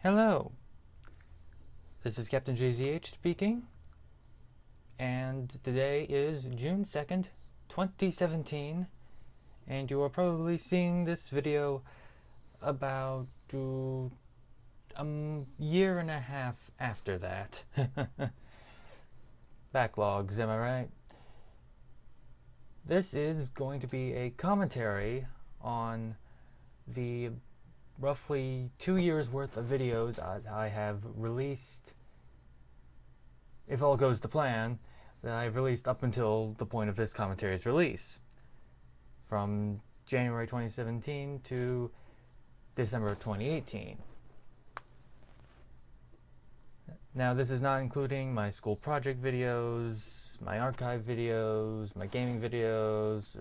Hello, this is CaptainJZH speaking, and today is June 2nd, 2017, and you are probably seeing this video about a year and a half after that. Backlogs, am I right? This is going to be a commentary on the roughly 2 years worth of videos I have released, if all goes to plan, that I've released up until the point of this commentary's release, from January 2017 to December 2018. Now, this is not including my school project videos, my archive videos, my gaming videos,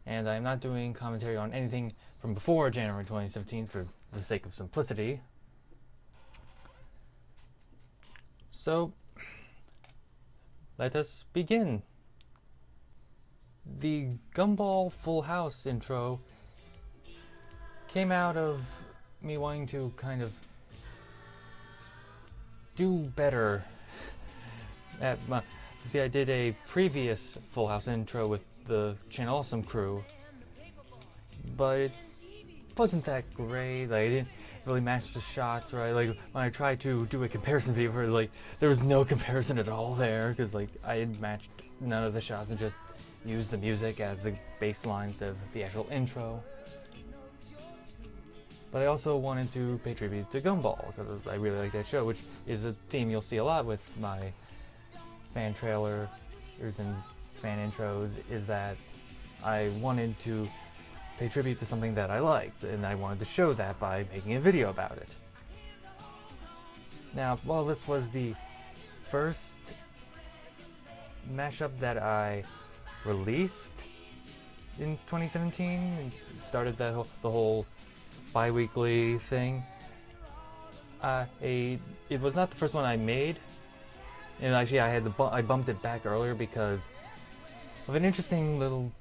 and I'm not doing commentary on anything from before January 2017 for the sake of simplicity. So, let us begin. The Gumball Full House intro came out of me wanting to kind of do better at my... See, I did a previous Full House intro with the Channel Awesome crew, but it wasn't that great. Like, I didn't really match the shots, right? Like, when I tried to do a comparison video for, like, there was no comparison at all there, because, like, I had matched none of the shots and just used the music as a baseline instead of the actual intro. But I also wanted to pay tribute to Gumball, because I really like that show, which is a theme you'll see a lot with my fan trailers and fan intros, is that I wanted to pay tribute to something that I liked, and I wanted to show that by making a video about it. Now, while this was the first mashup that I released in 2017, and started that the whole bi-weekly thing, it was not the first one I made. And actually, I bumped it back earlier because of an interesting little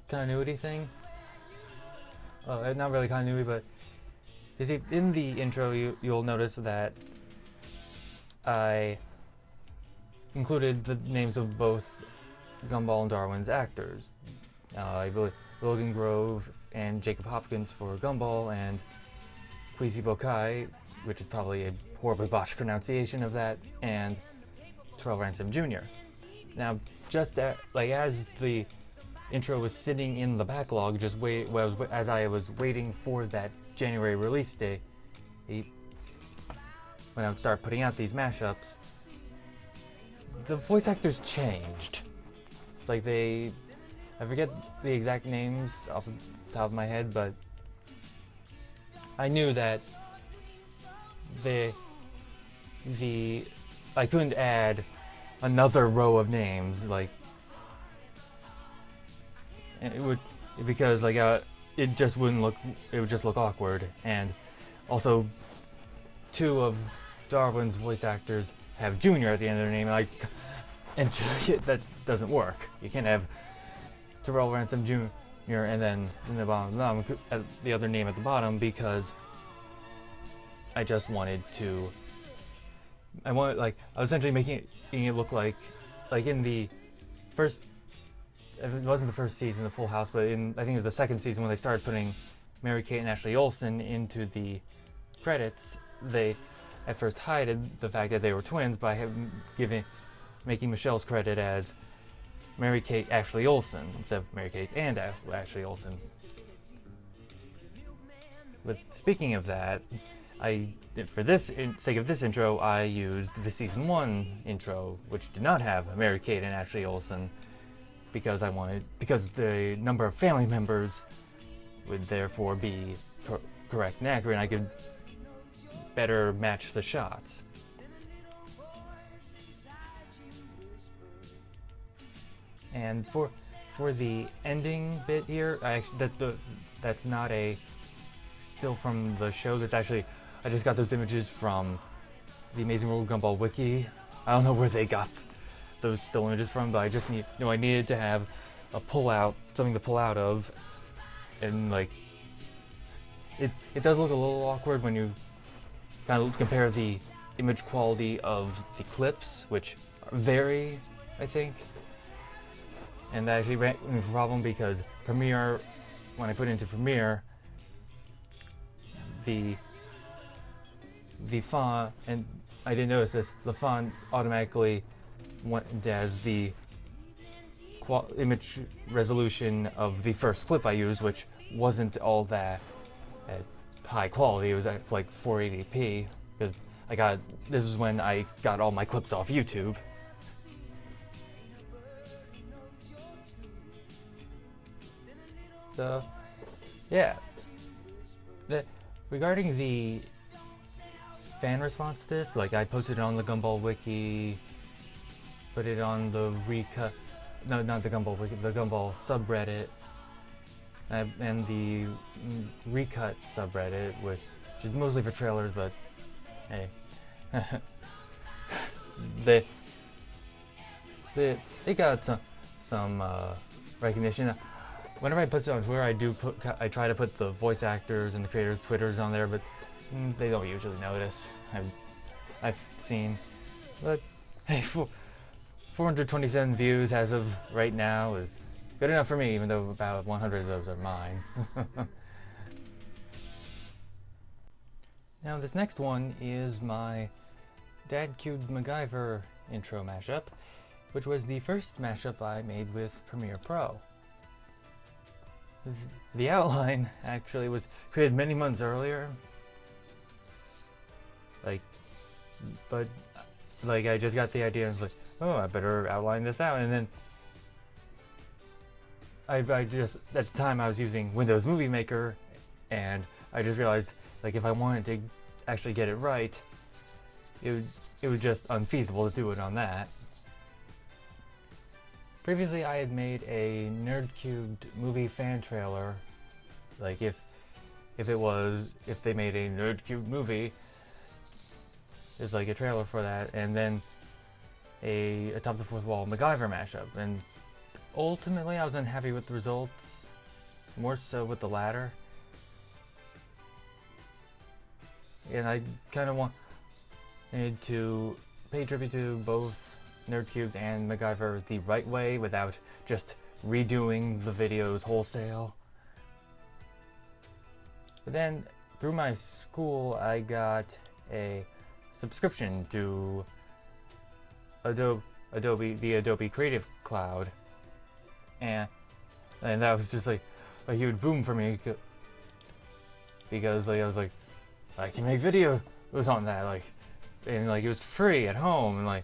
continuity thing. Not really continuity, but you see, in the intro, you'll notice that I included the names of both Gumball and Darwin's actors. I believe Logan Grove and Jacob Hopkins for Gumball, and Kwesi Bokai, which is probably a horribly botched pronunciation of that, and Terrell Ransom Jr. Now, just as the intro was sitting in the backlog, as I was waiting for that January release date, when I would start putting out these mashups, the voice actors changed. It's like I forget the exact names off the top of my head, but I knew that I couldn't add another row of names, like, and it would, because like it just wouldn't look, it would just look awkward. And also, two of Darwin's voice actors have Junior at the end of their name, and that doesn't work. You can't have Terrell Ransom Jr. and then in the bottom the other name at the bottom, because I just wanted to. I was essentially making it look like in the first. It wasn't the first season of Full House, but I think it was the second season when they started putting Mary-Kate and Ashley Olsen into the credits. They at first hid the fact that they were twins by making Michelle's credit as Mary-Kate Ashley Olsen instead of Mary-Kate and Ashley Olsen. But speaking of that, for this sake of this intro, I used the season 1 intro, which did not have Mary-Kate and Ashley Olsen, because the number of family members would therefore be correct and accurate, and I could better match the shots. And for the ending bit here, that's not a still from the show. That's actually, I just got those images from the Amazing World Gumball wiki. I don't know where they got those still images from, but I just I needed to have something to pull out of, and like it does look a little awkward when you kind of compare the image quality of the clips, which vary, I think. And that actually ran into a problem because Premiere, when I put it into Premiere, the font, and I didn't notice this, the font automatically went as the image resolution of the first clip I used, which wasn't all that high quality. It was at like 480p, because this was when I got all my clips off YouTube. So, yeah. Regarding the fan response to this, like I posted it on the Gumball wiki, put it on the no, not the Gumball wiki, the Gumball subreddit, and the recut subreddit, which is mostly for trailers, but hey, they got some recognition. Whenever I post it on Twitter, I try to put the voice actors and the creators' Twitters on there, but they don't usually notice. I've seen, but hey, 427 views as of right now is good enough for me, even though about 100 of those are mine. Now this next one is my DadCubed MacGyver intro mashup, which was the first mashup I made with Premiere Pro. The outline actually was created many months earlier, but I just got the idea and was like, oh, I better outline this out, and then I just, at the time I was using Windows Movie Maker, and I just realized, like, if I wanted to actually get it right, it was just unfeasible to do it on that. Previously, I had made a NerdCubed movie fan trailer. Like, if they made a NerdCubed movie, there's like a trailer for that, and then a Atop the Fourth Wall MacGyver mashup. And ultimately, I was unhappy with the results, more so with the latter. And I kind of wanted to pay tribute to both NerdCubed and MacGyver the right way, without just redoing the videos wholesale. But then, through my school, I got a subscription to the Adobe Creative Cloud, and that was just like a huge boom for me, because like I was like, I can make videos on that, and it was free at home, and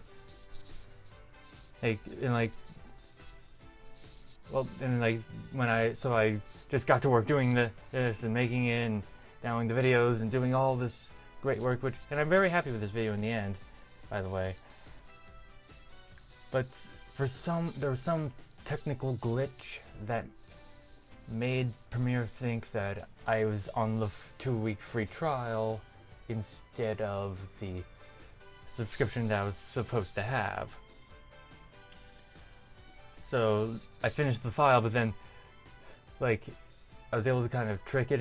so I just got to work doing this and making it and downloading the videos and doing all this great work, and I'm very happy with this video in the end, by the way. But there was some technical glitch that made Premiere think that I was on the 2-week free trial instead of the subscription that I was supposed to have. So I finished the file, but then I was able to kind of trick it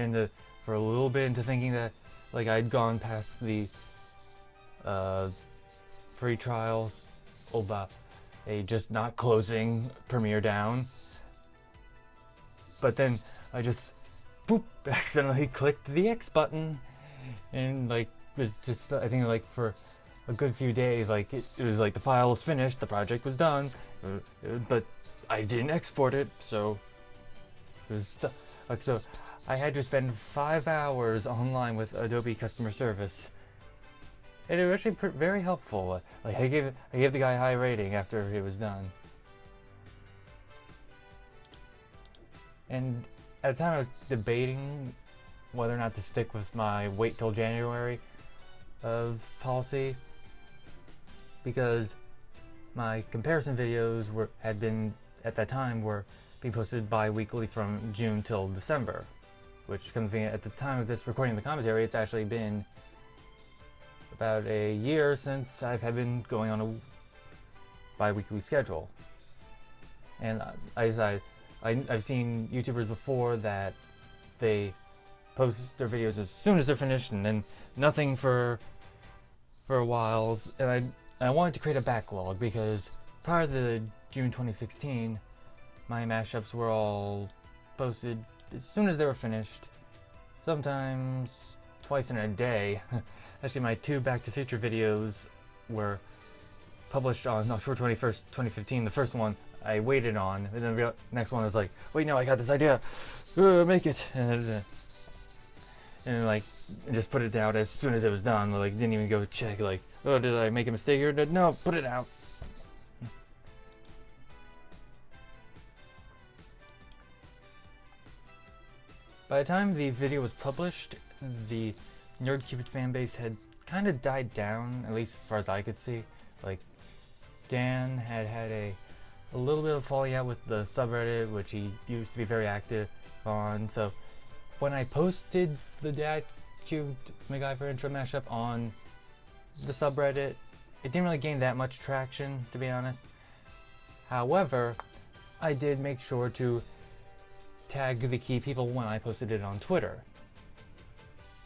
for a little bit into thinking that I'd gone past the free trials about just not closing Premiere down. But then I just accidentally clicked the X button, and was just, I think for a good few days it was the file was finished, the project was done, but I didn't export it, so it was so I had to spend 5 hours online with Adobe customer service, and it was actually very helpful. I gave the guy a high rating after it was done. And at the time I was debating whether or not to stick with my wait till January policy, because my comparison videos had been at that time were being posted bi-weekly from June till December, which at the time of this recording the commentary, it's actually been about a year since I've been going on a bi-weekly schedule. And I've seen YouTubers before that they post their videos as soon as they're finished, and then nothing for for a while, and I wanted to create a backlog because prior to June 2016, my mashups were all posted as soon as they were finished, sometimes twice in a day. Actually, my 2 Back to the Future videos were published on October 21st, 2015. The first one I waited on, and then the next one was like, wait, no, I got this idea, make it, and like just put it out as soon as it was done. Like, didn't even go check, like, oh, did I make a mistake here? No, put it out. By the time the video was published, the DadCubed fanbase had kind of died down, at least as far as I could see. Like, Dan had a little bit of falling out with the subreddit, which he used to be very active on. So when I posted the DadCubed MacGyver intro mashup on the subreddit, it didn't really gain that much traction, to be honest. However, I did make sure to tag the key people when I posted it on Twitter.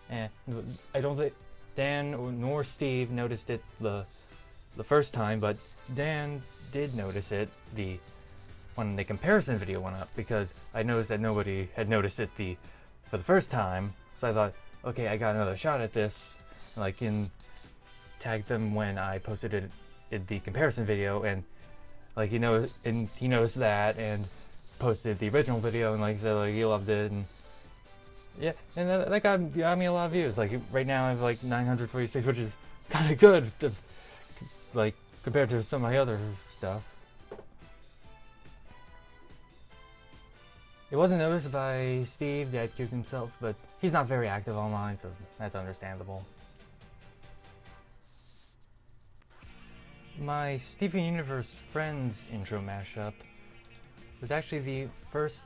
And I don't think Dan nor Steve noticed it the first time, but Dan did notice it when the comparison video went up, because I noticed that nobody had noticed it for the first time. So I thought, okay, I got another shot at this. Like, tagged them when I posted it in the comparison video, and like he noticed that and posted the original video, and like said, like, he loved it, and yeah, and that got me a lot of views. Like, right now I have like 946, which is kind of good, like, compared to some of my other stuff. It wasn't noticed by Steve, DadCubed himself, but he's not very active online, so that's understandable. My Steven Universe Friends intro mashup was actually the first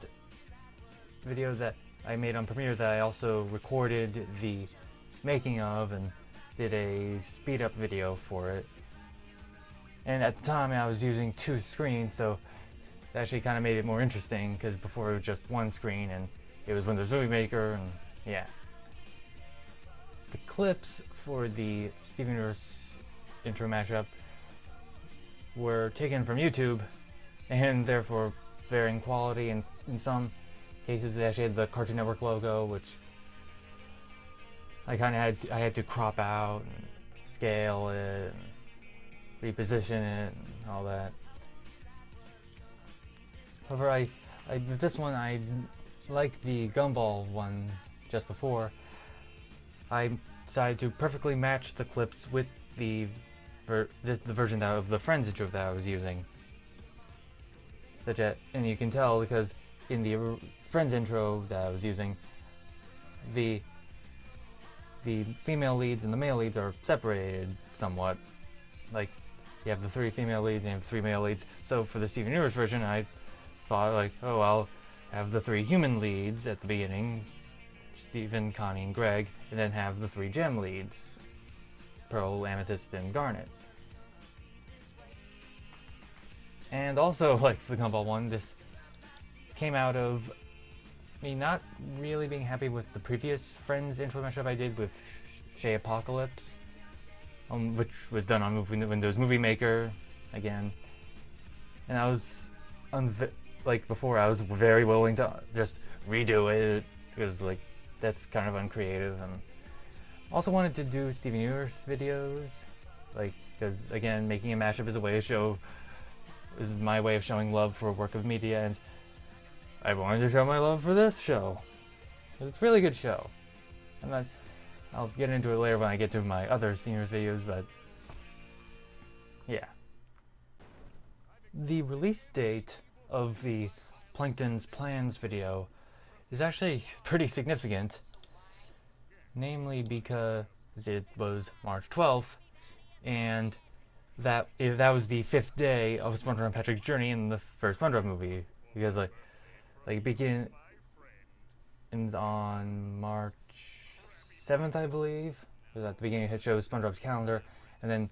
video that I made on Premiere that I also recorded the making of and did a speed up video for it. And at the time I was using 2 screens, so it actually kind of made it more interesting, because before it was just 1 screen and it was Windows Movie Maker, and yeah. The clips for the Steven Universe intro mashup were taken from YouTube, and therefore varying quality, and in some cases they actually had the Cartoon Network logo, which I had to crop out and scale it and reposition it and all that. However, with this one, I like the Gumball one just before. I decided to perfectly match the clips with the version of the Friends intro that I was using. And you can tell because in the Friends intro that I was using, the female leads and the male leads are separated somewhat. Like, you have the 3 female leads and you have 3 male leads. So for the Steven Universe version, I thought, like, oh, I'll have the 3 human leads at the beginning, Stephen, Connie, and Greg, and then have the 3 gem leads, Pearl, Amethyst, and Garnet. And also, like the Gumball one, this came out of me not really being happy with the previous Friends intro mashup I did with Shay Apocalypse, which was done on Windows Movie Maker again. And I was, like before, I was very willing to just redo it, because like that's kind of uncreative, and also wanted to do Steven Universe videos, like, because again, making a mashup is my way of showing love for a work of media, and I wanted to show my love for this show. It's a really good show. I'll get into it later when I get to my other Steven Universe videos, but yeah. The release date of the Plankton's Plans video is actually pretty significant, namely because it was March 12th, and that was the 5th day of SpongeBob and Patrick's journey in the first SpongeBob movie, because like it begins on March 7th, I believe. It was at the beginning it shows SpongeBob's calendar, and then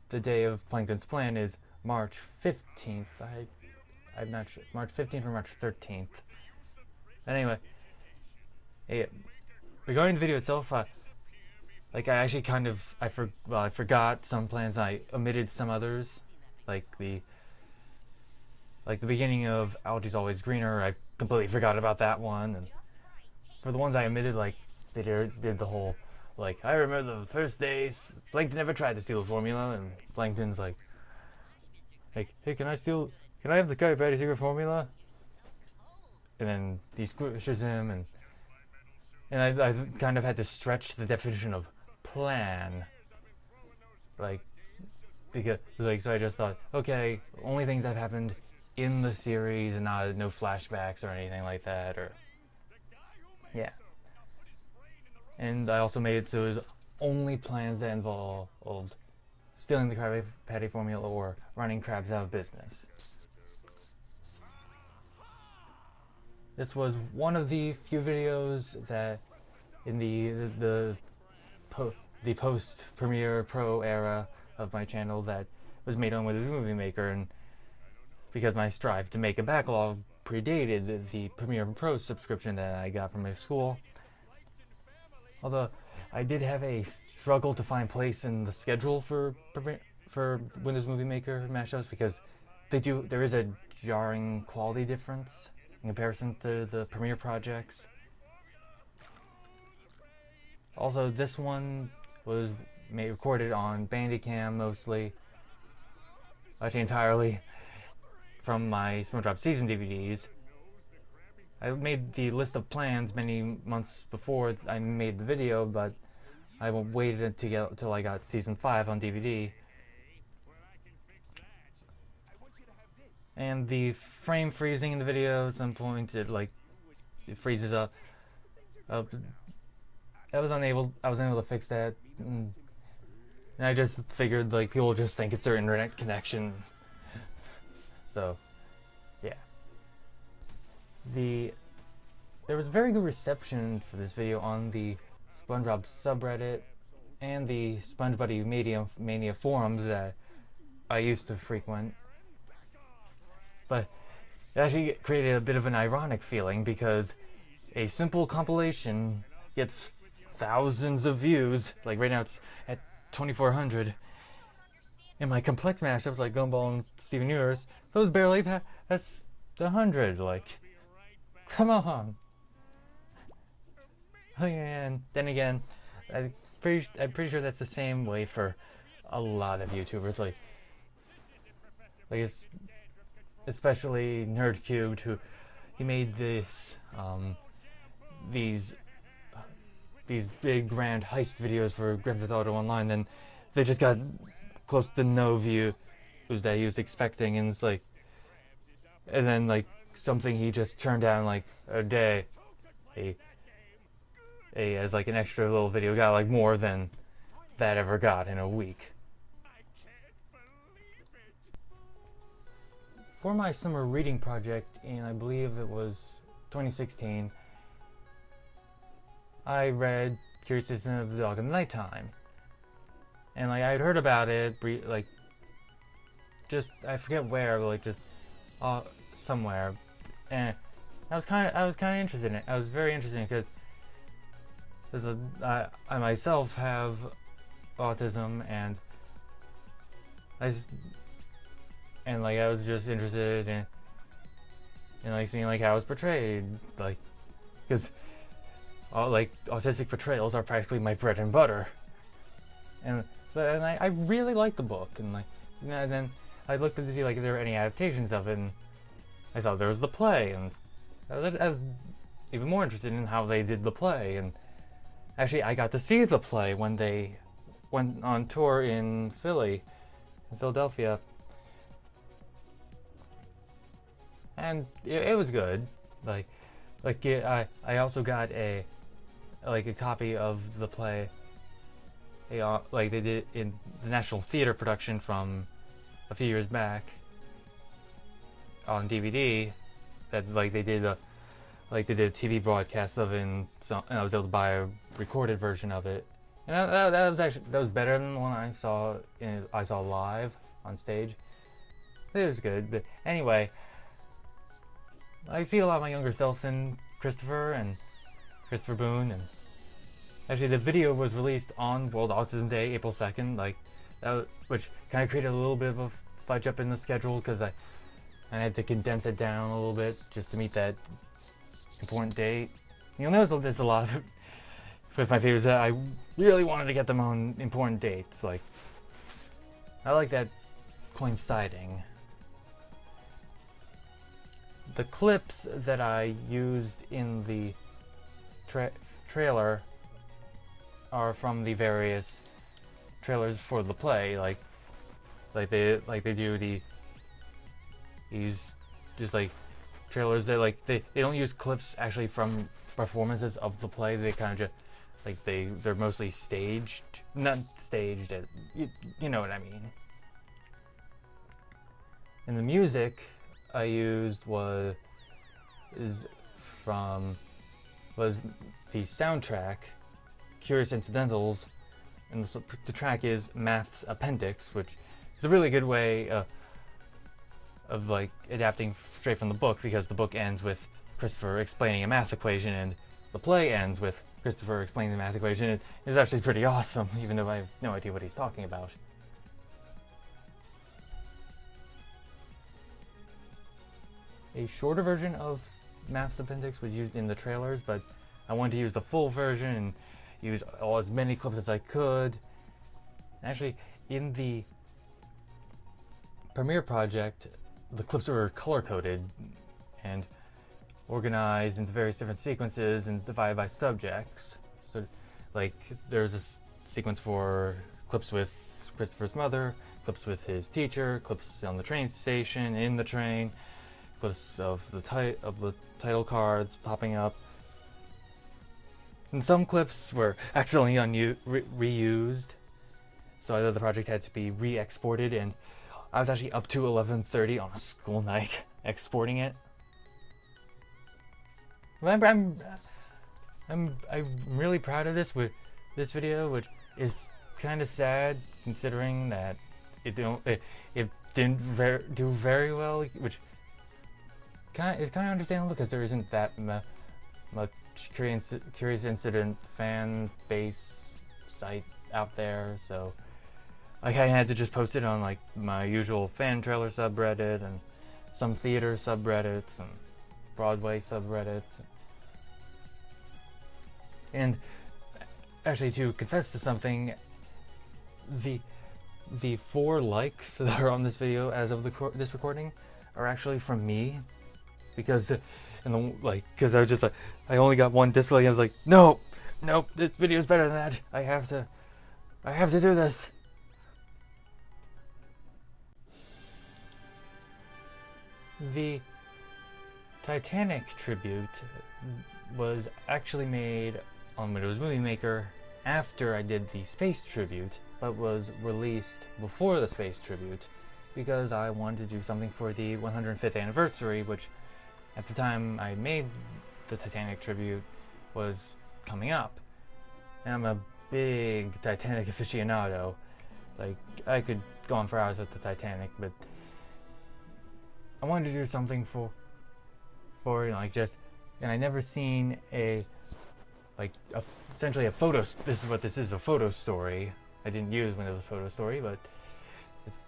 the day of Plankton's plan is March 15th. I'm not sure, March 15th or March 13th. Anyway, regarding the video itself, like I actually kind of I forgot some plans. I omitted some others, like the beginning of Algae's Always Greener. I completely forgot about that one. And for the ones I omitted, like they did the whole like I remember the first days Plankton never tried to steal the formula, and Plankton's like hey, can I have the Krabby Patty secret formula? And then he squishes him, and I kind of had to stretch the definition of plan, like, because like, so I just thought, okay, only things that have happened in the series and no flashbacks or anything like that, or yeah. And I also made it so it was only plans that involved stealing the Krabby Patty formula or running Krabs out of business. This was one of the few videos that in the post-Premiere Pro era of my channel that was made on Windows Movie Maker, and because my strive to make a backlog predated the Premiere Pro subscription that I got from my school. Although I did have a struggle to find place in the schedule for Windows Movie Maker mashups, because there is a jarring quality difference in comparison to the Premiere projects. Also, this one was recorded on Bandicam mostly, actually entirely from my SpongeBob season DVDs. I made the list of plans many months before I made the video, but I waited until I got season 5 on DVD. And the frame freezing in the video, at some point it freezes up. I was unable to fix that, and I just figured like people just think it's their internet connection. So, yeah. There was very good reception for this video on the SpongeBob subreddit and the SpongeBuddy Mania forums that I used to frequent. But it actually created a bit of an ironic feeling, because a simple compilation gets thousands of views. Like right now it's at 2,400. And my complex mashups like Gumball and Steven Universe, those barely that's 100. Like, come on. And then again, I'm pretty sure that's the same way for a lot of YouTubers. Like it's especially DadCubed, he made these big grand heist videos for Grand Theft Auto Online, then they just got close to no views that he was expecting, and it's like, and then like something he just turned down like a day, as like an extra little video got like more than that ever got in a week. For my summer reading project in, I believe it was 2016, I read Curious Citizen of the Dog in the Nighttime. And like I had heard about it, like just I forget where, but like just somewhere, and I was kind of interested in it. I was very interested in it because I myself have autism, and I was just interested in like seeing like how it's portrayed, like because like autistic portrayals are practically my bread and butter, and I really liked the book, and like and then I looked to see like if there were any adaptations of it, and I saw there was the play, and I was even more interested in how they did the play. And actually I got to see the play when they went on tour in Philadelphia, and it was good. I also got a copy of the play, like they did in the National Theater production from a few years back on DVD, that like they did a TV broadcast of it, and I was able to buy a recorded version of it, and that was better than the one I saw live on stage. It was good, but anyway, I see a lot of my younger self in Christopher Boone, and Actually, the video was released on World Autism Day, April 2nd, like, which kind of created a little bit of a fudge up in the schedule, because I had to condense it down a little bit just to meet that important date. You'll notice there's a lot of, with my favorites, that I really wanted to get them on important dates. Like, I like that coinciding. The clips that I used in the trailer are from the various trailers for the play, like they do these just like trailers that like they don't use clips actually from performances of the play. They kind of just like they're mostly staged, not staged. You know what I mean. And the music I used was the soundtrack, Curious Incidentals, and the track is Math's Appendix, which is a really good way of like adapting straight from the book, because the book ends with Christopher explaining a math equation and the play ends with Christopher explaining the math equation. It's actually pretty awesome, even though I have no idea what he's talking about. A shorter version of Math's Appendix was used in the trailers, but I wanted to use the full version and use as many clips as I could. Actually, in the Premiere project, the clips were color-coded and organized into various different sequences and divided by subjects. So, like, there's a sequence for clips with Christopher's mother, clips with his teacher, clips on the train station, in the train, clips of the title cards popping up. And some clips were accidentally reused, so either the project had to be re-exported, and I was actually up to 11:30 on a school night exporting it. I'm really proud of this video, which is kind of sad considering that it didn't do very well, which is kind of understandable because there isn't that much Curious Incident fan base site out there, so I kind of had to just post it on like my usual fan trailer subreddit and some theater subreddits and Broadway subreddits. And actually, to confess to something, the 4 likes that are on this video as of this recording are actually from me, because because I was just like, I only got 1 dislike. I was like, no, this video is better than that. I have to do this. The Titanic Tribute was actually made on Windows Movie Maker after I did the Space Tribute, but was released before the Space Tribute because I wanted to do something for the 105th anniversary, which at the time I made the Titanic Tribute was coming up. And I'm a big Titanic aficionado. Like, I could go on for hours with the Titanic, but I wanted to do something for you know, like just, and I never seen essentially a photo. This is what this is, a photo story. I didn't use Windows Photo Story, but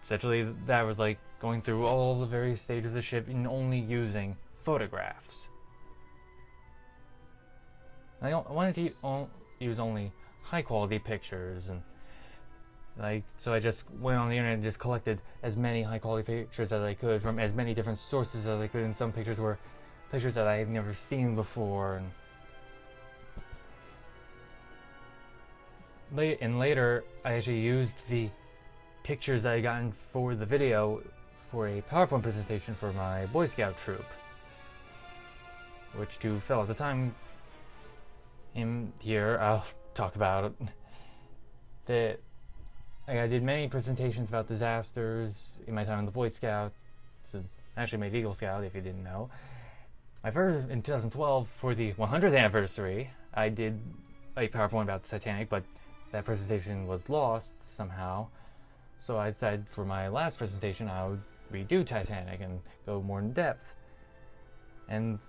essentially that was like going through all the various stages of the ship and only using photographs. I wanted to use only high quality pictures, and so I just went on the internet and just collected as many high quality pictures as I could from as many different sources as I could, and some pictures were pictures that I had never seen before. And later, I actually used the pictures that I had gotten for the video for a PowerPoint presentation for my Boy Scout troop, which to fill out the time in here, I'll talk about it. I did many presentations about disasters in my time in the Boy Scouts, and actually made Eagle Scout, if you didn't know. My first, in 2012, for the 100th anniversary, I did a PowerPoint about the Titanic, but that presentation was lost somehow. So I decided for my last presentation I would redo Titanic and go more in depth. And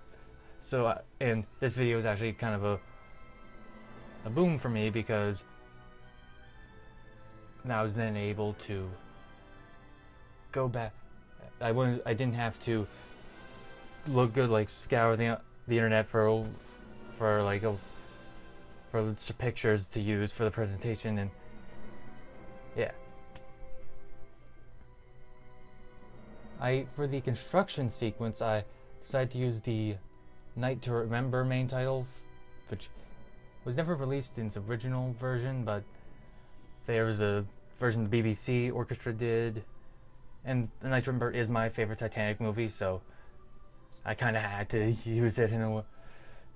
so, and this video is actually kind of a boom for me, because I was then able to go back. I didn't have to look good, like scour the internet for pictures to use for the presentation, and yeah. For the construction sequence, I decided to use the Night to Remember main title, which was never released in its original version, but there was a version the BBC orchestra did, and The Night to Remember is my favorite Titanic movie, so I kind of had to use it in a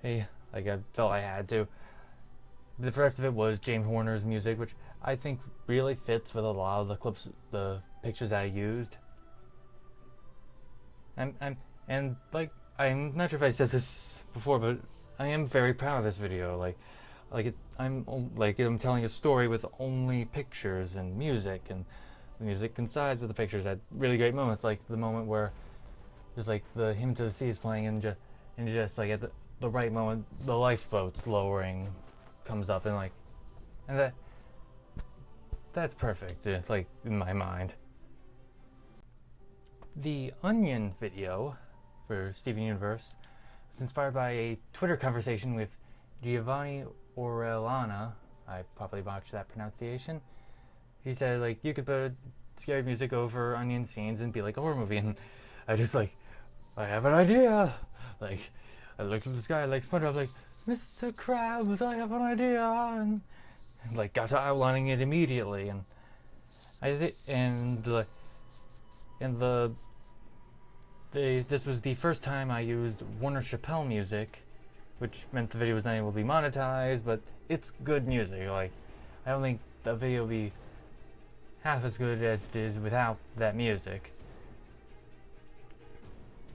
way. Like, I felt I had to. The rest of it was James Horner's music, which I think really fits with a lot of the pictures that I used. I'm not sure if I said this before, but I am very proud of this video. I'm telling a story with only pictures and music, and the music coincides with the pictures at really great moments, like the moment where there's like the Hymn to the Sea is playing, and just like at the right moment, the lifeboat's lowering comes up, and that's perfect, like in my mind. The Onion video for Steven Universe was inspired by a Twitter conversation with Giovanni Orellana. I probably botched that pronunciation. He said, like, you could put scary music over Onion scenes and be like a horror movie, and I just like, I have an idea. Like, I looked at the sky like SpongeBob, like, Mr. Krabs, I have an idea, and like got to outlining it immediately, and this was the first time I used Warner Chappelle music, which meant the video was not able to be monetized, but it's good music. Like, I don't think the video would be half as good as it is without that music.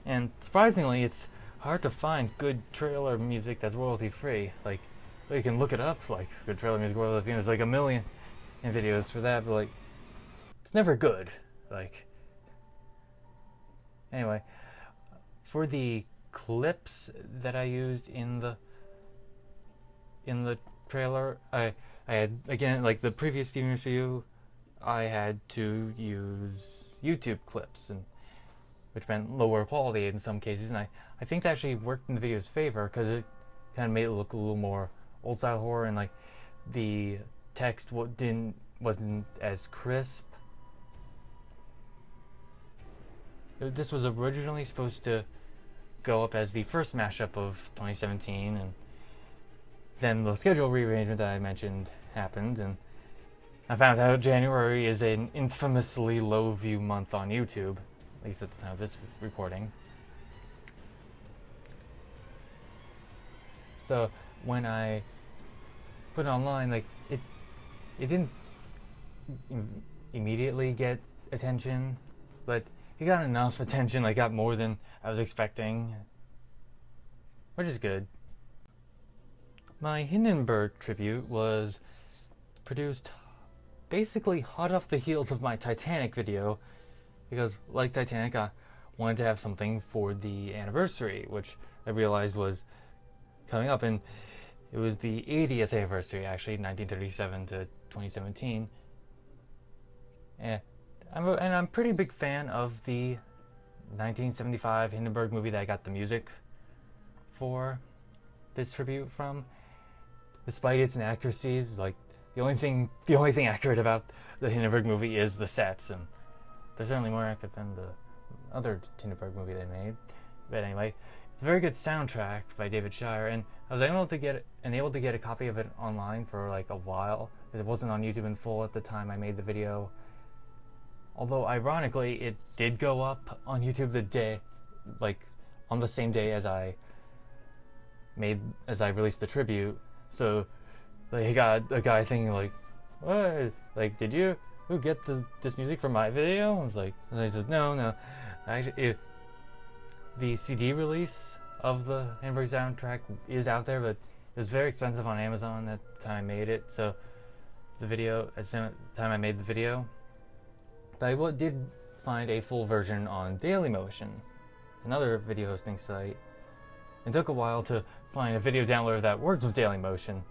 And surprisingly, it's hard to find good trailer music that's royalty free. Like, you can look it up, like good trailer music royalty free, and there's like a million videos for that, but like, it's never good. Like, anyway, for the clips that I used in the trailer, I had, again, like the previous Steven review, I had to use YouTube clips, and which meant lower quality in some cases, and I think that actually worked in the video's favor, because it kind of made it look a little more old style horror, and like the text wasn't as crisp. This was originally supposed to go up as the first mashup of 2017, and then the schedule rearrangement that I mentioned happened, and I found out January is an infamously low view month on YouTube, at least at the time of this recording. So when I put it online, like, it didn't immediately get attention, but it got enough attention, like got more than I was expecting, which is good. My Hindenburg Tribute was produced basically hot off the heels of my Titanic video, because like Titanic, I wanted to have something for the anniversary, which I realized was coming up, and it was the 80th anniversary, actually, 1937 to 2017. And I'm a pretty big fan of the 1975 Hindenburg movie that I got the music for this tribute from. Despite its inaccuracies, like, the only thing accurate about the Hindenburg movie is the sets, and they're certainly more accurate than the other Hindenburg movie they made. But anyway, it's a very good soundtrack by David Shire, and I was able to get a copy of it online for like a while, because it wasn't on YouTube in full at the time I made the video. Although ironically, it did go up on YouTube on the same day as I released the tribute. So like, I got a guy thinking like, "What? Like, who get this music from my video?" I was like, and I said, no. Actually, the CD release of the Hindenburg soundtrack is out there, but it was very expensive on Amazon at the time I made it. So at the time I made the video, but I did find a full version on Dailymotion, another video hosting site. It took a while to find a video downloader that worked with Dailymotion,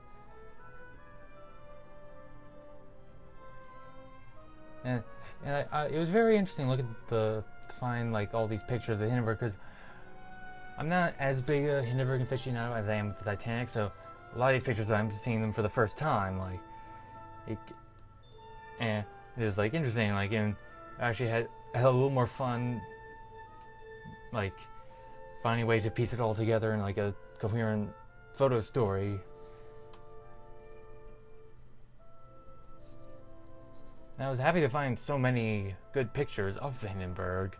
and it was very interesting to find like all these pictures of Hindenburg, because I'm not as big a Hindenburg aficionado as I am with the Titanic, so a lot of these pictures I'm seeing them for the first time, and it was like interesting, and I actually had a little more fun, like finding a way to piece it all together in like a coherent photo story. And I was happy to find so many good pictures of the Hindenburg,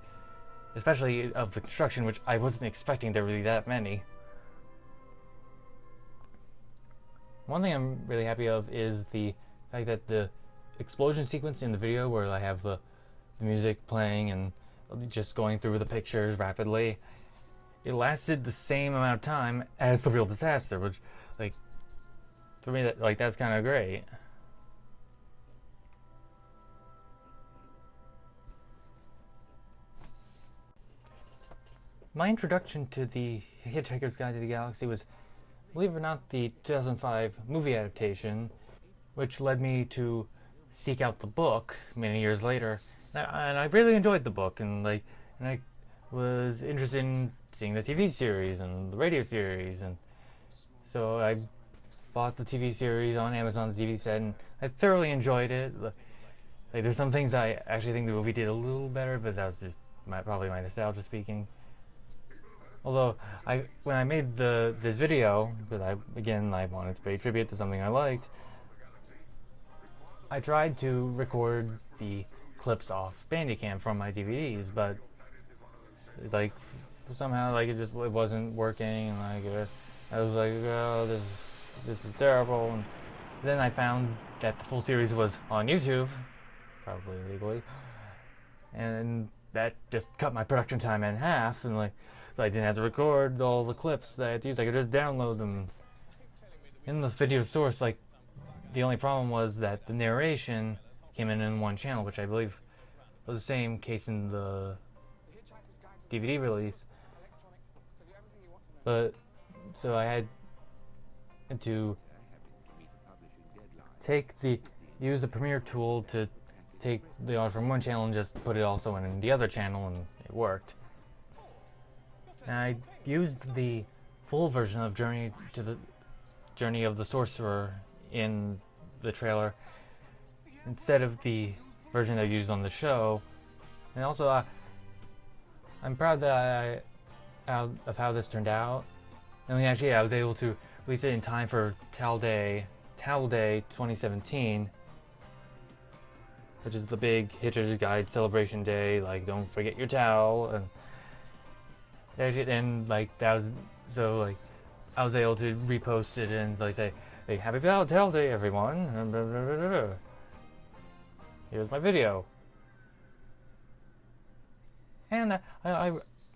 especially of the construction, which I wasn't expecting there would be that many. One thing I'm really happy of is the fact that the explosion sequence in the video, where I have the music playing and just going through the pictures rapidly, it lasted the same amount of time as the real disaster, which, like, for me, that's kind of great. My introduction to the Hitchhiker's Guide to the Galaxy was, believe it or not, the 2005 movie adaptation, which led me to seek out the book many years later. And I really enjoyed the book, and I was interested in seeing the TV series and the radio series, and so I bought the TV series on Amazon's DVD set, and I thoroughly enjoyed it. Like, there's some things I actually think the movie did a little better, but that was just probably my nostalgia speaking. Although, when I made this video, because I wanted to pay tribute to something I liked, I tried to record the clips off Bandicam from my DVDs, but somehow it wasn't working, and I was like, oh, this is terrible. And then I found that the full series was on YouTube, probably illegally, and that just cut my production time in half, and I didn't have to record all the clips that I had to use. I could just download them in the video source. The only problem was that the narration came in one channel, which I believe was the same case in the DVD release. But so I had to use the Premiere tool to take the audio from one channel and just put it also in the other channel, and it worked. And I used the full version of Journey of the Sorcerer in the trailer instead of the version I used on the show. And also, I'm proud that of how this turned out. And I was able to release it in time for Towel Day 2017, which is the big Hitchhiker's Guide celebration day. Don't forget your towel, and that was so I was able to repost it and say, hey, happy Towel Day, everyone. Here's my video. And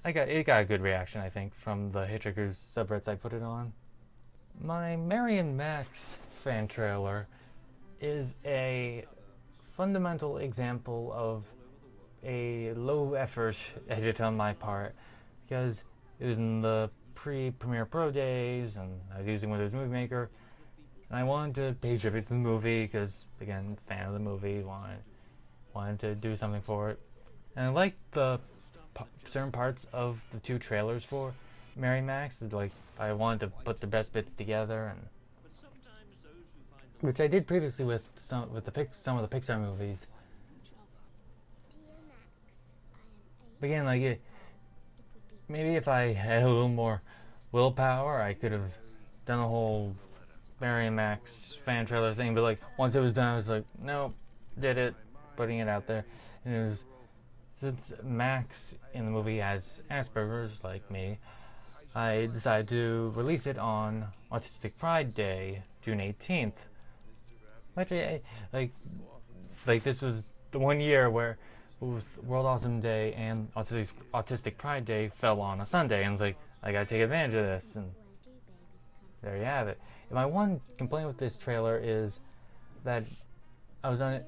it got a good reaction, I think, from the Hitchhiker's subreddits I put it on. My Mary and Max fan trailer is a fundamental example of a low effort edit on my part, because it was in the pre-Premiere Pro days, and I was using Windows Movie Maker, and I wanted to pay tribute to the movie because, again, fan of the movie, wanted to do something for it. And I liked the certain parts of the two trailers for Mary Max. I wanted to put the best bits together, and which I did previously with some of the Pixar movies. But again, maybe if I had a little more willpower, I could have done a whole Mary and Max fan trailer thing. But once it was done, I was like, nope, did it, putting it out there. And it was, since Max in the movie has Asperger's like me, I decided to release it on Autistic Pride Day, June 18th. Which this was the one year where both World Awesome Day and Autistic Pride Day fell on a Sunday, and I gotta take advantage of this, and there you have it. And my one complaint with this trailer is that I was on it,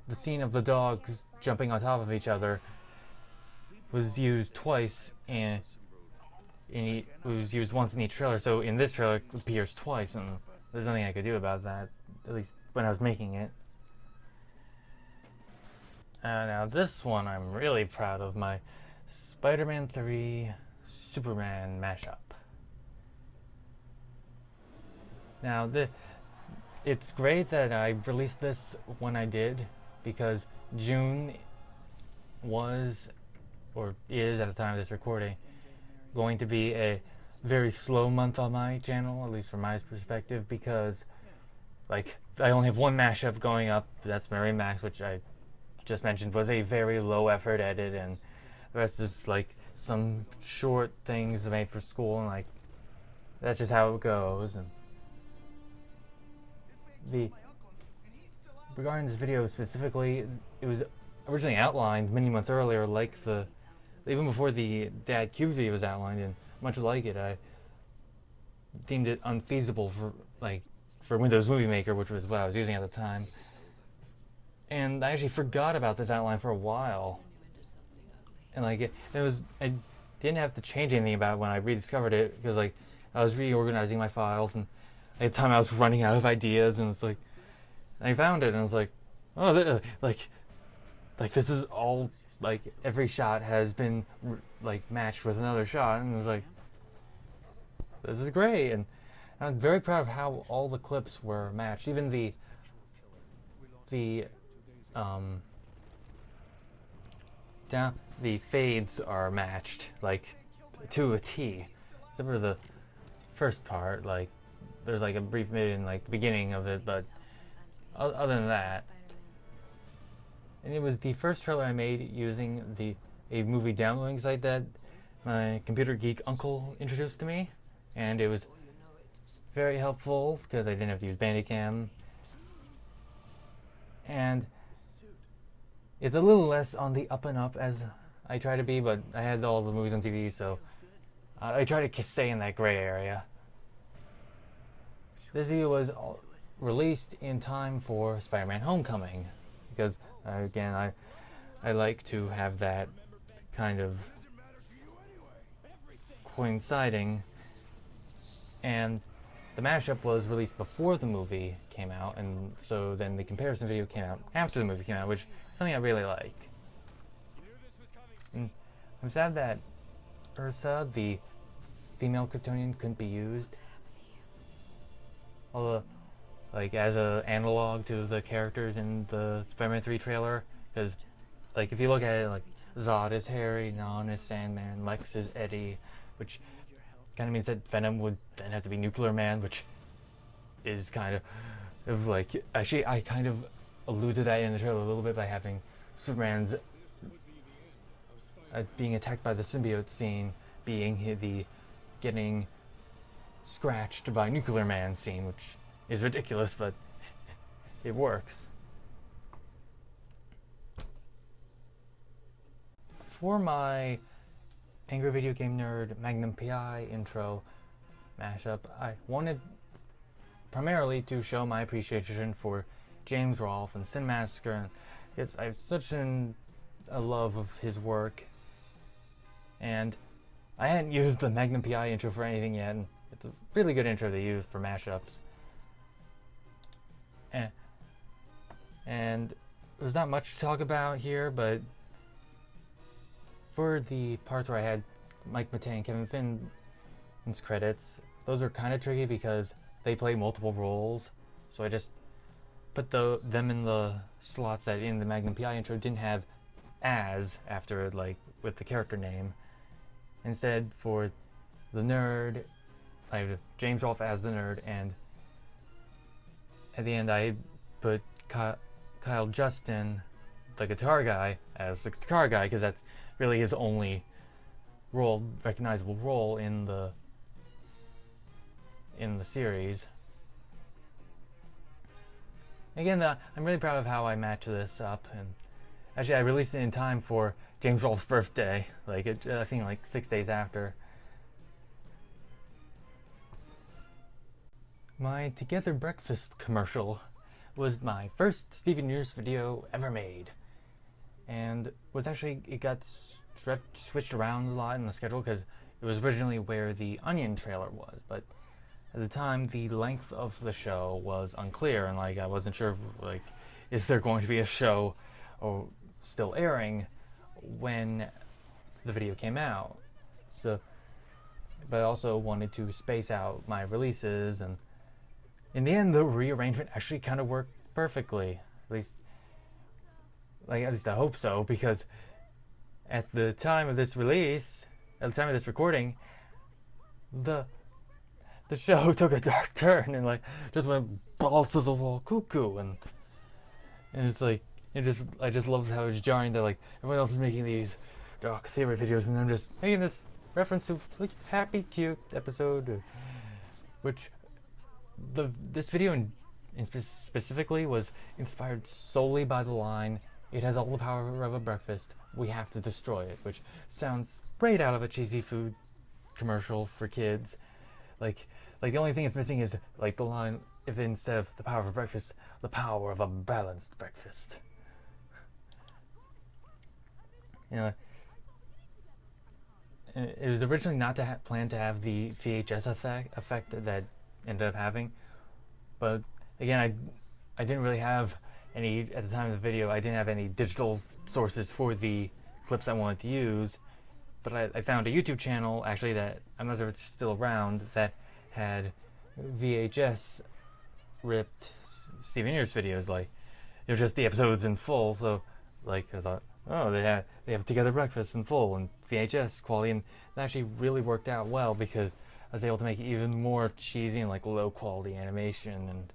the scene of the dogs jumping on top of each other was used twice, and it was used once in each trailer, so in this trailer it appears twice, and there's nothing I could do about that, at least when I was making it. Now this one I'm really proud of, my Spider-Man 3 Superman mashup. Now it's great that I released this when I did, because June was, or is at the time of this recording, going to be a very slow month on my channel, at least from my perspective, because like I only have one mashup going up. That's Mary Max, which I just mentioned was a very low effort edit, and the rest is like some short things made for school, and like that's just how it goes. And regarding this video specifically, it was originally outlined many months earlier, like even before the DadCubed video was outlined, and much like it, I deemed it unfeasible for Windows Movie Maker, which was what I was using at the time. And I actually forgot about this outline for a while. And like I didn't have to change anything about it when I rediscovered it, because like I was reorganizing my files, and at the time I was running out of ideas, and it's like I found it and I was like, oh, like this is all, like every shot has been like matched with another shot, and it was like, this is great. And I'm very proud of how all the clips were matched. Even the fades are matched, like to a T. Except for the first part, like there's like a brief mid in like the beginning of it, but other than that. And it was the first trailer I made using a movie downloading site that my computer geek uncle introduced to me, and it was very helpful because I didn't have to use Bandicam. And it's a little less on the up and up as I try to be, but I had all the movies on TV, so I try to stay in that gray area. This video was released in time for Spider-Man Homecoming, because again, I like to have that kind of coinciding, and the mashup was released before the movie came out, and so then the comparison video came out after the movie came out, which is something I really like. And I'm sad that Ursa, the female Kryptonian, couldn't be used, although like as an analog to the characters in the Spider-Man 3 trailer, because like if you look at it, like Zod is Harry, Non is Sandman, Lex is Eddie, which kind of means that Venom would then have to be Nuclear Man, which is kind of like, actually I kind of alluded to that in the trailer a little bit by having Superman's being attacked by the symbiote scene being the getting scratched by Nuclear Man scene, which is ridiculous, but it works. For my Angry Video Game Nerd Magnum PI intro mashup, I wanted primarily to show my appreciation for James Rolfe and Sin Massacre. I have such a love of his work, and I hadn't used the Magnum PI intro for anything yet, and it's a really good intro to use for mashups. And there's not much to talk about here, but for the parts where I had Mike Matei and Kevin Finn's credits, those are kind of tricky because they play multiple roles, so I just put them in the slots that in the Magnum PI intro didn't have as after it, like with the character name. Instead, for the nerd, I have James Rolfe as the nerd, and at the end I put Kyle Justin, the guitar guy, as the guitar guy, because that's really his only recognizable role in the series. Again, I'm really proud of how I matched this up, and actually I released it in time for James Rolfe's birthday, like I think like 6 days after. My Together Breakfast commercial was my first Steven Universe video ever made, and it got switched around a lot in the schedule because it was originally where the Onion trailer was, but at the time the length of the show was unclear, and like I wasn't sure, like, is there going to be a show or still airing when the video came out. So, but I also wanted to space out my releases, and in the end, the rearrangement actually kind of worked perfectly. At least I hope so, because at the time of this release, at the time of this recording, the show took a dark turn and like just went balls to the wall cuckoo, and it's like I just loved how it's jarring that like everyone else is making these dark theory videos and I'm just making this reference to like happy cute episode, which this video in specifically was inspired solely by the line, "It has all the power of a breakfast, we have to destroy it," which sounds right out of a cheesy food commercial for kids. Like the only thing it's missing is like the line, if instead of the power of a breakfast, the power of a balanced breakfast. You know, it was originally not to planned to have the VHS effect that ended up having, but again, I didn't really have any at the time of the video. I didn't have any digital sources for the clips I wanted to use, but I found a YouTube channel actually that I'm not sure if it's still around, that had VHS ripped Steve Universe videos. Like they're just the episodes in full. So like I thought, oh, they have Together Breakfast in full and VHS quality, and that actually really worked out well because I was able to make it even more cheesy and like low quality animation, and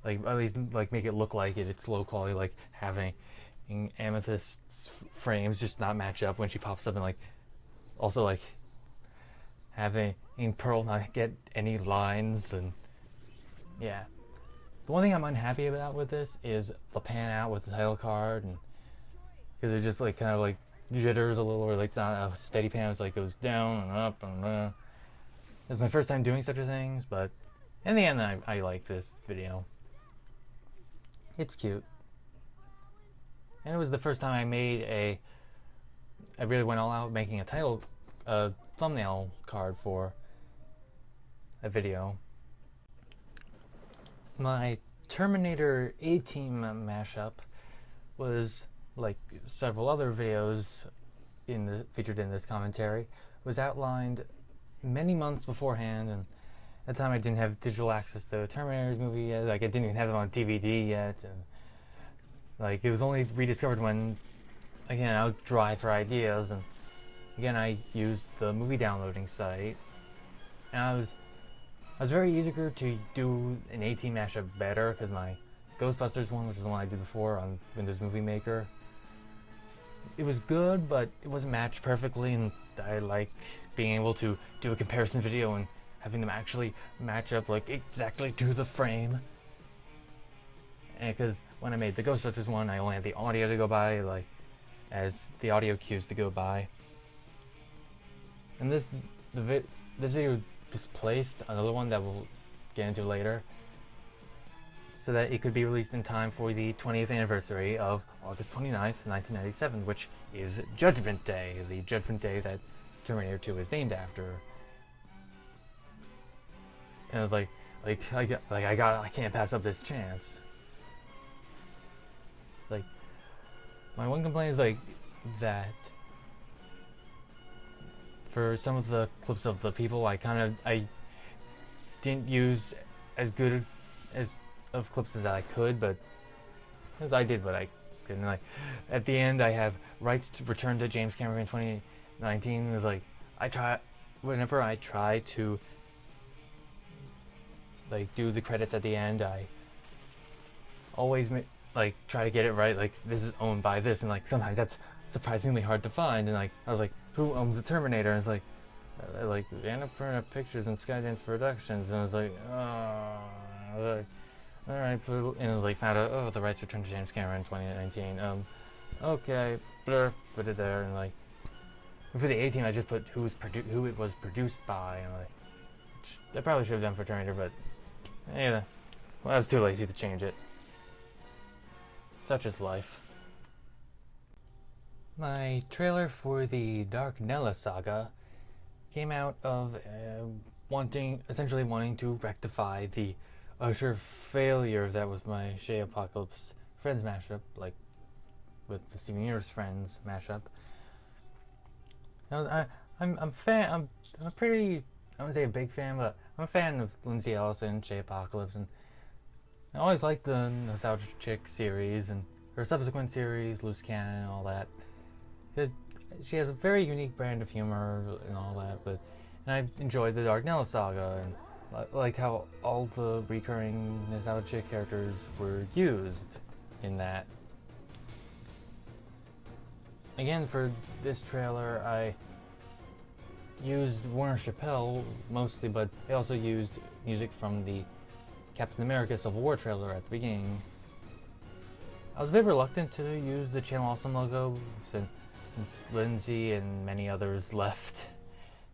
like at least like make it look like it's low quality, like having Amethyst's frames just not match up when she pops up, and like also like having Pearl not get any lines. And yeah, the one thing I'm unhappy about with this is the pan out with the title card, and because it just like kind of like jitters a little, or like it's not a steady pan, it's like goes down and up and it's my first time doing such a thing, but in the end I like this video. It's cute, and it was the first time I really went all out making a thumbnail card for a video. My Terminator A-Team mashup was, like several other videos featured in this commentary, was outlined many months beforehand, and at the time I didn't have digital access to Terminator's movie yet. Like I didn't even have them on DVD yet, and like it was only rediscovered when, again, I was dry for ideas, and again I used the movie downloading site, and I was very eager to do an A-Team mashup better, because my Ghostbusters one, which is the one I did before on Windows Movie Maker, it was good, but it wasn't matched perfectly, and I like being able to do a comparison video and having them actually match up like exactly to the frame. And because when I made the Ghostbusters one, I only had the audio to go by, like as the audio cues to go by. And this video displaced another one that we'll get into later, so that it could be released in time for the 20th anniversary of August 29th, 1997, which is Judgment Day, the Judgment Day that Terminator 2 is named after. And I was like I can't pass up this chance. Like, my one complaint is like that for some of the clips of the people, I didn't use as good as of clips as I could, but I did what I could. And like at the end, I have rights to return to James Cameron in 2019. It was like whenever I try to like do the credits at the end, I always try to get it right. Like this is owned by this, and like sometimes that's surprisingly hard to find. And like I was like, who owns the Terminator? And it's like Annapurna Pictures and Skydance Productions, and I was like, oh. Alright, and it was like found out, oh, the rights returned to James Cameron in 2019. Okay, blur, put it there, and like for the A-Team, I just put who it was produced by, and like I probably should have done for Terminator, but yeah, well, I was too lazy to change it. Such is life. My trailer for the Dark Nella saga came out of essentially wanting to rectify the utter failure that was my Shay Apocalypse Friends mashup, like with the Steven Universe Friends mashup. I'm a pretty, I wouldn't say a big fan, but I'm a fan of Lindsay Ellis and J-Apocalypse, and I always liked the Nostalgia Chick series and her subsequent series, Loose Cannon and all that. She has a very unique brand of humor and all that, and I enjoyed the Dark Nella saga, and I liked how all the recurring Nostalgia Chick characters were used in that. Again, for this trailer, I used Warner Chappelle mostly, but I also used music from the Captain America Civil War trailer at the beginning. I was a bit reluctant to use the Channel Awesome logo since Lindsay and many others left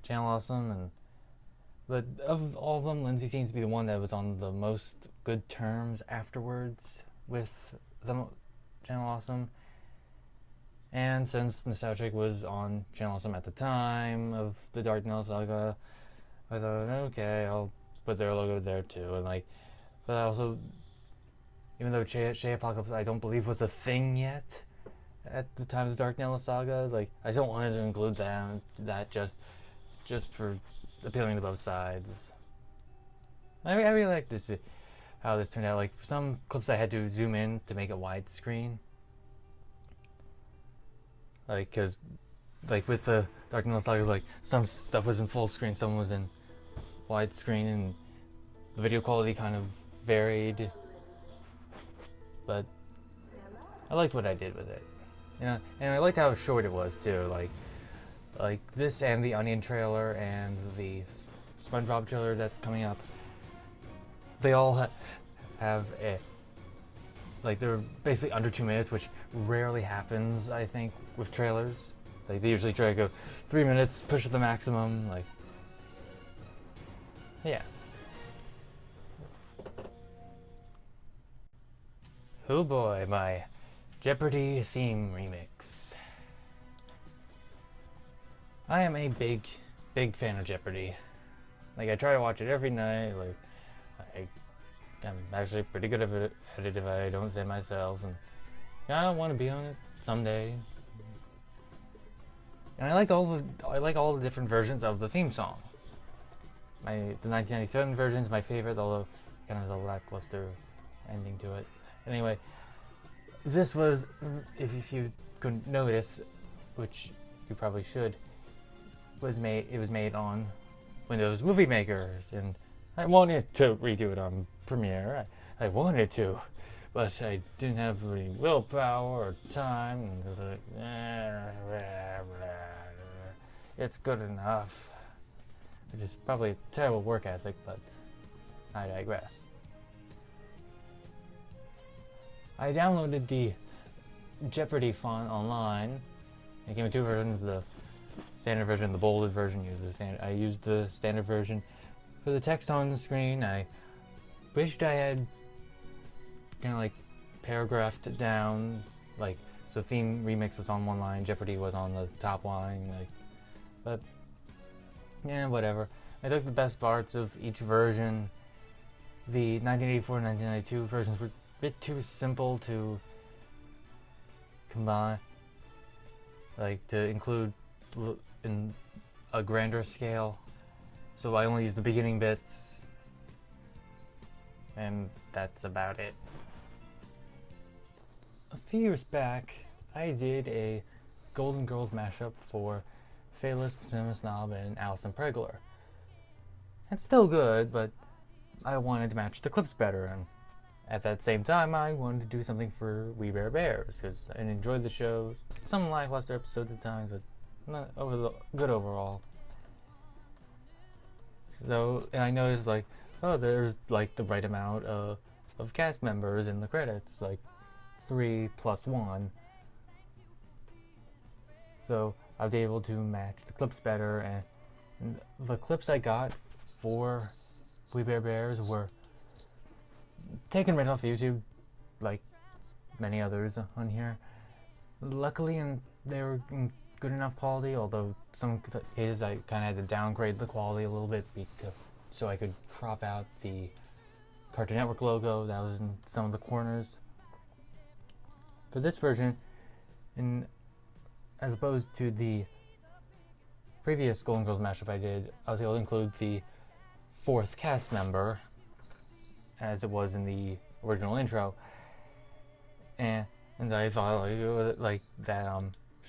Channel Awesome, but of all of them, Lindsay seems to be the one that was on the most good terms afterwards with the Channel Awesome. And since Nostalgia was on Channel Awesome at the time of the Dark Nella saga, I thought, okay, I'll put their logo there too. And but I also, even though J-Apocalypse I don't believe was a thing yet at the time of the Dark Nella saga, I don't want to include that just for appealing to both sides. I really like this, how this turned out. For some clips I had to zoom in to make it widescreen. Cause with the Dark Nella saga, some stuff was in full screen, some was in widescreen, and the video quality kind of varied. But I liked what I did with it, and I liked how short it was too. Like this and the Onion trailer and the SpongeBob trailer that's coming up. They all have they're basically under 2 minutes, which rarely happens, I think, with trailers. They usually try to go 3 minutes, push to the maximum, yeah. Oh boy, my Jeopardy theme remix. I am a big fan of Jeopardy. I try to watch it every night, I'm actually pretty good at it if I don't say myself, and I want to be on it someday. And I like all the different versions of the theme song. The 1997 version is my favorite, although it kind of has a lackluster ending to it. Anyway, this was, if you couldn't notice, which you probably should, it was made on Windows Movie Maker, and I wanted to redo it on Premiere. I wanted to, but I didn't have any willpower or time, and it was it's good enough. Which is probably a terrible work ethic, but I digress. I downloaded the Jeopardy font online. It came in two versions, the standard version and the bolded version. I used the standard version. For the text on the screen, I wished I had kind of paragraphed it down, so theme remix was on one line, Jeopardy was on the top line, but yeah, whatever. I took the best parts of each version. The 1984 and 1992 versions were a bit too simple to combine, to include in a grander scale. So I only used the beginning bits, and that's about it. A few years back, I did a Golden Girls mashup for Fayless, Cinema Snob, and Alison Pregler. It's still good, but I wanted to match the clips better, and at that same time, I wanted to do something for We Bare Bears, because I enjoyed the show. Some lackluster episodes at times, but not good overall. So, and I noticed oh, there's the right amount of cast members in the credits, 3 plus 1. So I was able to match the clips better, and the clips I got for We Bare Bears were taken right off YouTube, like many others on here. Luckily, they were in good enough quality, although some cases I kind of had to downgrade the quality a little bit so I could crop out the Cartoon Network logo that was in some of the corners. For this version, And as opposed to the previous Golden Girls mashup I did, I was able to include the fourth cast member, as it was in the original intro. And I thought like that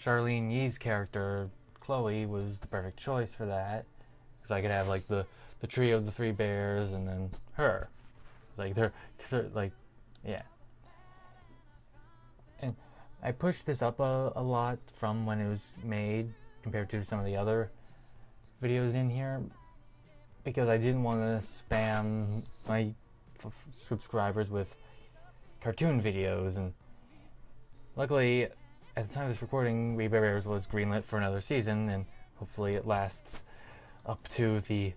Charlene Yee's character Chloe was the perfect choice for that, because I could have like the trio of the three bears and then her, like they're like, yeah. And I pushed this up a lot from when it was made compared to some of the other videos in here, because I didn't want to spam my subscribers with cartoon videos. And luckily, at the time of this recording, We Bear Bears was greenlit for another season, and hopefully it lasts up to the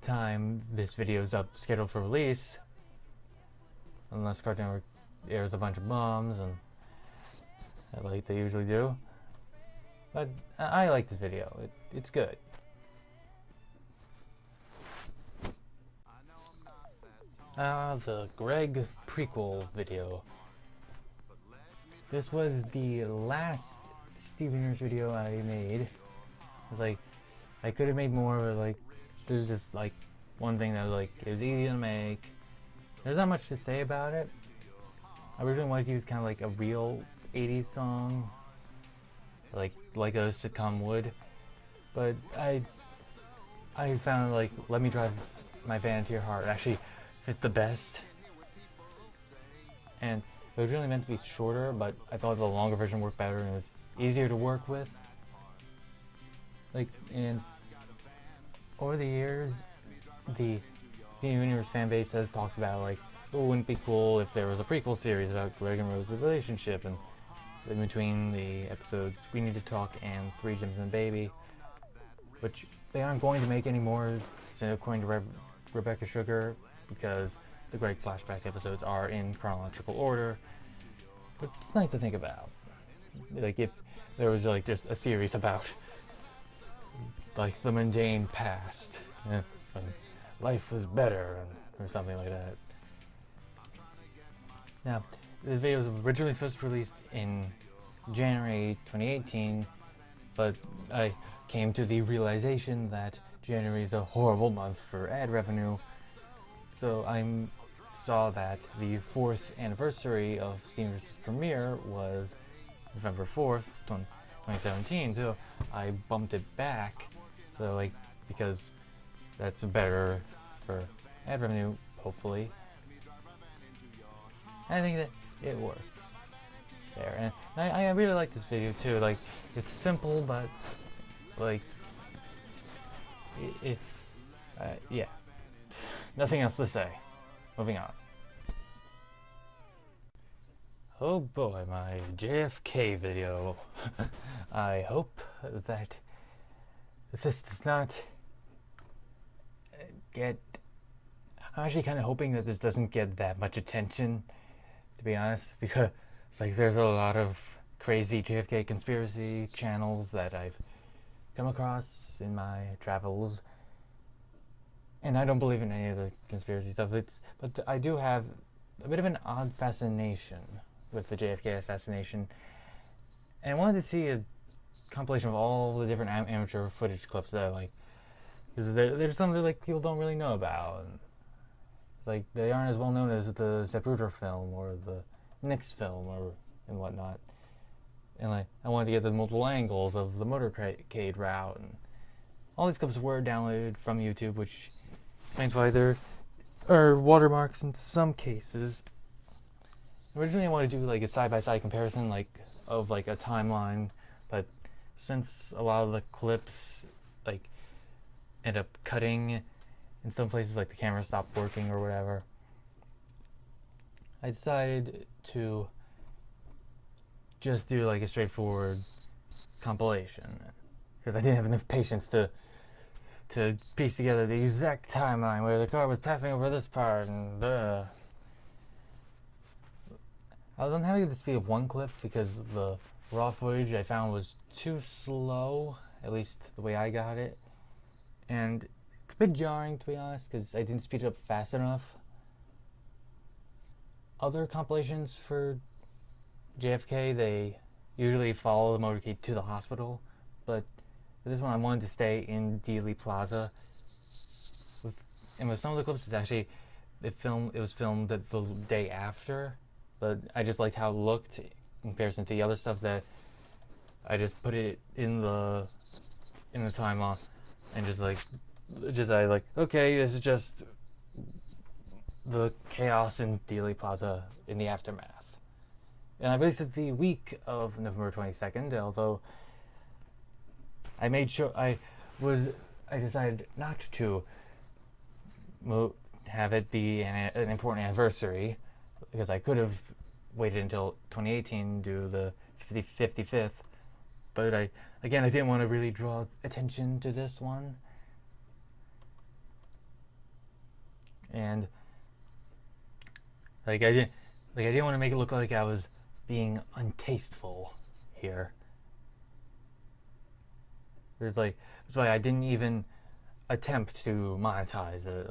time this video is up scheduled for release, unless Cartoon Network airs a bunch of bombs, and like they usually do. But I like this video. It's good. The Greg prequel video. This was the last Steven Universe video I made. It's like, I could have made more, but like, there's just like one thing that was like, it was easy to make. There's not much to say about it. I originally wanted to use kind of like a real 80s song, like a sitcom would, but I found like Let Me Drive My Van to Your Heart actually fit the best. And it was really meant to be shorter, but I thought the longer version worked better and it was easier to work with. Like, and over the years, the Steven Universe fan base has talked about like, oh, wouldn't it be cool if there was a prequel series about Greg and Rose's relationship, and in between the episodes We Need to Talk and Three Gems and a Baby, which they aren't going to make anymore, according to Rebecca Sugar, because the Greg flashback episodes are in chronological order. But it's nice to think about, like if there was like just a series about like the mundane past, when life was better, or something like that. Now, this video was originally supposed to be released in January 2018, but I came to the realization that January is a horrible month for ad revenue, so I saw that the 4th anniversary of Steven Universe's premiere was November 4th, 2017, so I bumped it back, so like, because that's better for ad revenue, hopefully. I think that it works there, and I really like this video too. Like, it's simple, but like yeah, nothing else to say. Moving on. Oh boy, my JFK video. I hope that this does not get... I'm actually kind of hoping that this doesn't get that much attention, to be honest, because like there's a lot of crazy JFK conspiracy channels that I've come across in my travels, and I don't believe in any of the conspiracy stuff. But I do have a bit of an odd fascination with the JFK assassination, and I wanted to see a compilation of all the different amateur footage clips that I like, because there's some that like people don't really know about, and like they aren't as well known as the Zapruder film or the Nix film and whatnot. And like I wanted to get the multiple angles of the motorcade route, and all these clips were downloaded from YouTube, which explains why there are watermarks in some cases. Originally, I wanted to do like a side-by-side comparison, like of like a timeline, but since a lot of the clips like end up cutting in some places, like the camera stopped working or whatever, I decided to just do like a straightforward compilation, because I didn't have enough patience to piece together the exact timeline where the car was passing over this part and I was unhappy with the speed of one clip because the raw footage I found was too slow, at least the way I got it, and it's a bit jarring, to be honest, because I didn't speed it up fast enough. Other compilations for JFK, they usually follow the motorcade to the hospital, but for this one I wanted to stay in Dealey Plaza. And with some of the clips, it's actually it was filmed the day after, but I just liked how it looked in comparison to the other stuff that I just put it in the timeline and okay, this is just the chaos in Dealey Plaza in the aftermath. And I released it the week of November 22nd, although I made sure I decided not to have it be an important anniversary, because I could have waited until 2018 to do the 55th, but I didn't want to really draw attention to this one, and I didn't want to make it look like I was being untasteful here. That's why I didn't even attempt to monetize it,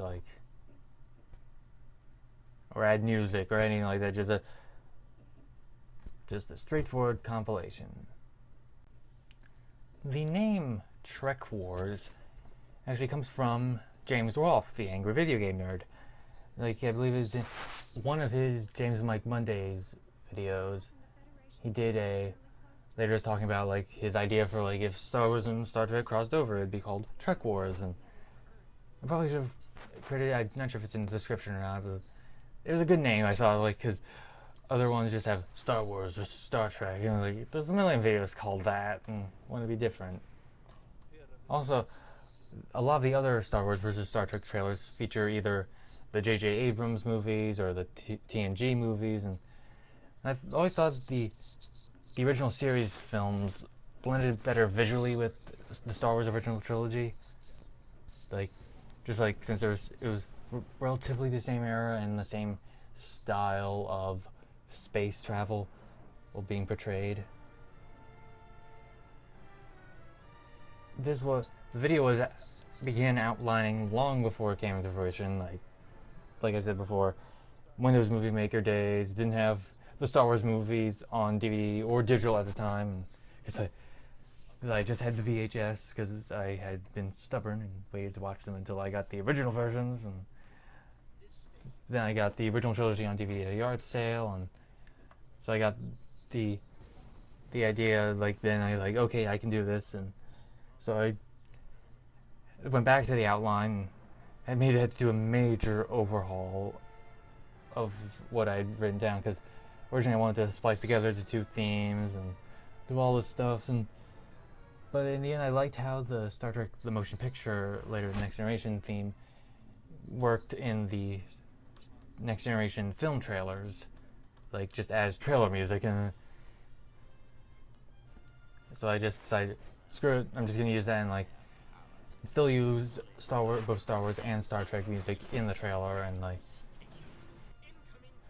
or add music or anything like that. Just a straightforward compilation. The name Trek Wars actually comes from James Rolfe, the angry video game nerd. I believe it was in one of his James Mike Mondays videos. He did they were just talking about his idea for if Star Wars and Star Trek crossed over, it'd be called Trek Wars, and I probably should have created. I'm not sure if it's in the description or not, but it was a good name, I thought, because other ones just have Star Wars or Star Trek, and there's a million videos called that, and want to be different. Also, a lot of the other Star Wars versus Star Trek trailers feature either the J.J. Abrams movies or the TNG movies, and I've always thought the original series films blended better visually with the Star Wars original trilogy. Since it was relatively the same era and the same style of space travel being portrayed. The video began outlining long before it came into fruition. Like I said before, when those movie maker days, didn't have the Star Wars movies on DVD or digital at the time, because I just had the VHS, because I had been stubborn and waited to watch them until I got the original versions, and then I got the original trilogy on DVD at a yard sale, and so I got the idea. Then okay, I can do this, and so I went back to the outline. I had to do a major overhaul of what I'd written down, because originally I wanted to splice together the two themes and do all this stuff, but in the end I liked how the Star Trek the motion picture later Next Generation theme worked in the Next Generation film trailers, just as trailer music, and so I just decided, screw it, I'm just gonna use that and still use both Star Wars and Star Trek music in the trailer, and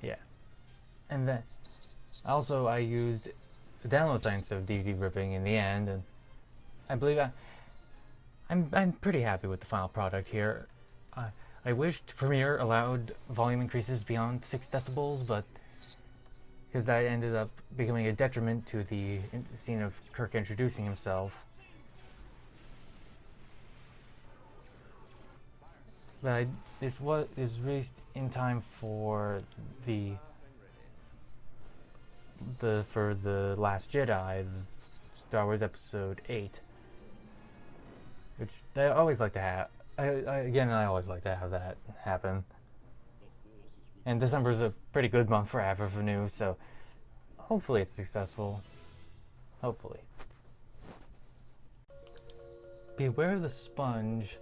yeah. And then also I used the download science of DVD ripping in the end, and I believe I'm pretty happy with the final product here. I wished Premiere allowed volume increases beyond 6 decibels, but because that ended up becoming a detriment to the scene of Kirk introducing himself. But this is released in time for the Last Jedi, Star Wars Episode 8, which I always like to have. I always like to have that happen. And December is a pretty good month for ad revenue, so hopefully it's successful. Hopefully. Beware the Sponge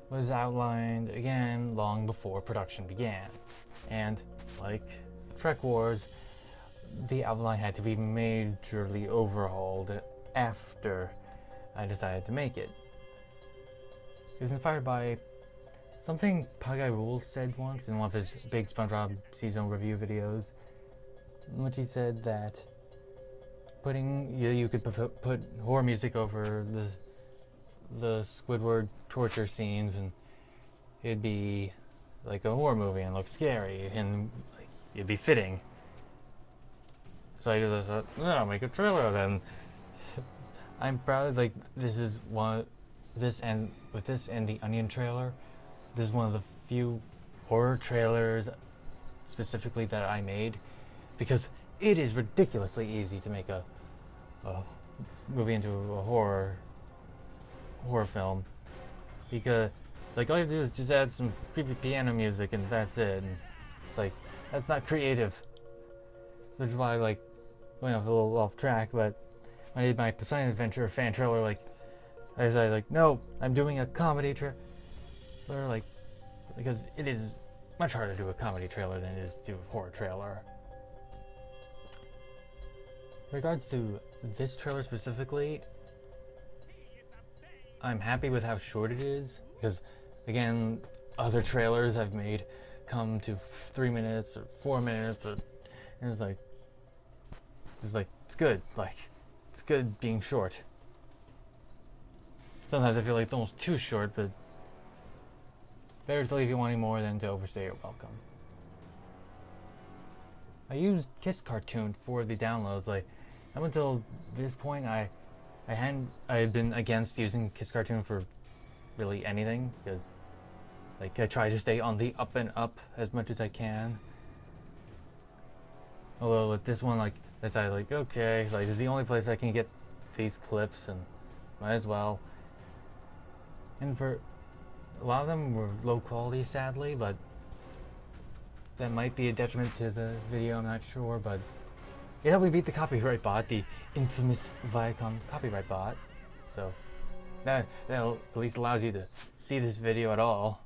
was outlined again long before production began, and like Trek Wars, the outline had to be majorly overhauled after I decided to make it. It was inspired by something Pug Guy Rules said once in one of his big SpongeBob seasonal review videos, in which he said that you could put horror music over the Squidward torture scenes, and it'd be like a horror movie and look scary, and it'd be fitting. So I just thought, no, I'll make a trailer then. I'm proud, like, this is one, this and with this and the Onion trailer, this is one of the few horror trailers specifically that I made, because it is ridiculously easy to make a movie into a horror film, because like all you have to do is just add some creepy piano music and that's it, and it's like, that's not creative. Which is why, like, going off a little off track, but I did my Poseidon Adventure fan trailer, like, I decided, like, no, I'm doing a comedy trailer, like, because it is much harder to do a comedy trailer than it is to do a horror trailer. In regards to this trailer specifically, I'm happy with how short it is, because, again, other trailers I've made come to 3 minutes or 4 minutes, and it's like, it's good, like, it's good being short. Sometimes I feel like it's almost too short, but better to leave you wanting more than to overstay your welcome. I used Kiss Cartoon for the downloads. Like, up until this point, I had been against using Kiss Cartoon for really anything, because, like, I try to stay on the up and up as much as I can. Although with this one, like, I decided, like, okay, like, this is the only place I can get these clips, and might as well. And for a lot of them were low quality, sadly, but that might be a detriment to the video, I'm not sure, but it helped me beat the copyright bot, the infamous Viacom copyright bot. So that at least allows you to see this video at all.